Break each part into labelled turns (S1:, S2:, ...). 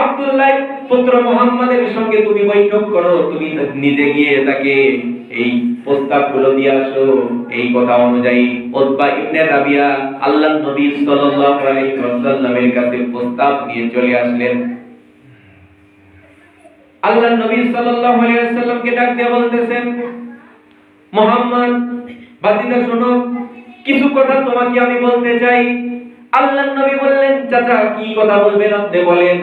S1: আব্দুল্লাহ পুত্র মুহাম্মাদের সঙ্গে তুমি বৈঠক করো, তুমি নিজে গিয়ে তাকে এই প্রস্তাবগুলো দিয়ে আসো। এই কথা অনুযায়ী উতবা ইবনে রাবিয়া আল্লাহর নবী সাল্লাল্লাহু আলাইহি ওয়াসাল্লামের কাছে প্রস্তাব নিয়ে চলে আসলেন। আল্লাহর নবী সাল্লাল্লাহু আলাইহি ওয়াসাল্লামকে ডাক দিয়ে বলতেছেন, মুহাম্মদ বাতিদা শোনো, কিছু কথা তোমাকে আমি বলতে চাই। আল্লাহর নবী বললেন, চাচা কি কথা বলবেন আপনি বলেন,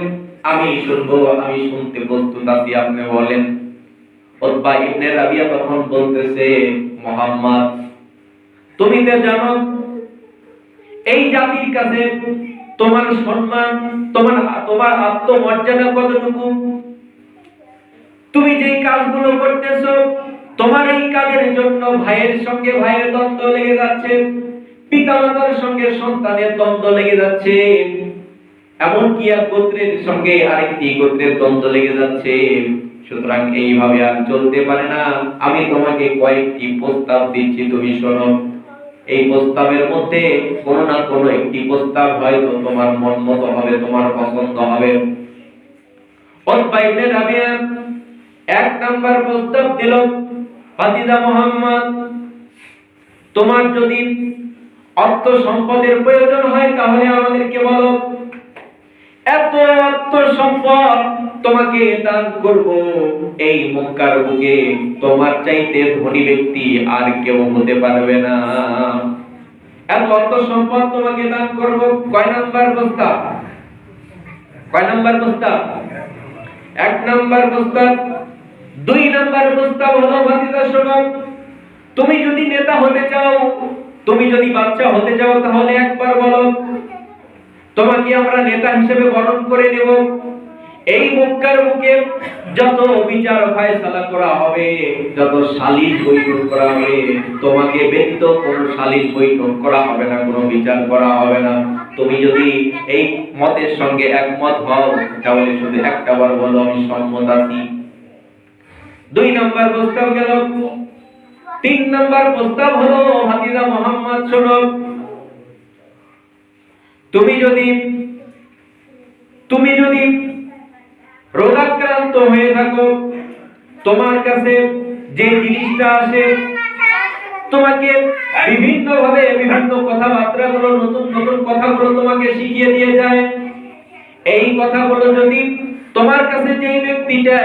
S1: আমি শুনবো, আমি শুনতে প্রস্তুত আছি, আপনি বলেন। উতবা ইবনে রাবিয়া তখন বলতেছে, মুহাম্মদ তুমি তো জানো এই জাতির কাছে তোমার সম্মান, তোমার আত্মমর্যাদা কতটুকু। তুমি যেই কাজগুলো করতেছো, তোমার এই কাজের জন্য ভাইয়ের সঙ্গে ভাইয়ের দ্বন্দ্ব লেগে যাচ্ছে, পিতামাতার সঙ্গে সন্তানের দ্বন্দ্ব লেগে যাচ্ছে, এমনকি এক গোত্রের সঙ্গে আরেকটি গোত্রের দ্বন্দ্ব লেগে যাচ্ছে। সুতরাং এইভাবে আর চলতে পারে না। আমি তোমাকে কয়েকটি প্রস্তাব দিচ্ছি, তুমি শোনো। এই প্রস্তাবের মধ্যে কোনো না কোনো একটি প্রস্তাব হয়তো তোমার মন মতো হবে, তোমার পছন্দ হবে। উতবা ইবনে রাবিয়া এক নাম্বার প্রস্তাব দিল, ফাতিদা মুহাম্মদ তোমার যদি অর্থ সম্পদের প্রয়োজন হয় তাহলে আমাদেরকে বলো, এত অর্থ সম্পদ তোমাকে দান করব, এই মক্কার বুকে তোমার চাইতে ধনী ব্যক্তি আর কেউ হতে পারবে না। এত অর্থ সম্পদ তোমাকে দান করব। কয় নাম্বার প্রস্তাব? কয় নাম্বার প্রস্তাব? এক নাম্বার প্রস্তাব। দুই নাম্বার প্রস্তাব হলো, ভাতিজা শোনো, তুমি যদি নেতা হতে চাও, তুমি যদি বাদশা হতে চাও তাহলে একবার বলো, তোমাকে আমরা নেতা হিসেবে বরণ করে নেব। এই মক্কার বুকে যত বিচার ফায়সালা করা হবে, যত সালিস বৈঠক করা হবে, তোমাকে ব্যতীত কোনো সালিস বৈঠক করা হবে না, কোনো বিচার করা হবে না। তুমি যদি এই মতের সঙ্গে একমত হও তাহলে শুধু একটা বার বলো, আমি সম্মত আছি। দুই নাম্বার প্রস্তাব গেল। তিন নাম্বার প্রস্তাব হলো, হাতিজা মুহাম্মদ শোনো, তুমি যদি রোগাক্রান্ত হয়ে থাকো, তোমার কাছে যে জিনিসটা আসে, তোমাকে বিভিন্ন ভাবে বিভিন্ন কথাবার্তা গুলো, নতুন নতুন কথাগুলো তোমাকে শিখিয়ে দিয়ে যায়, এই কথাগুলো যদি তোমার কাছে যে ব্যক্তিটা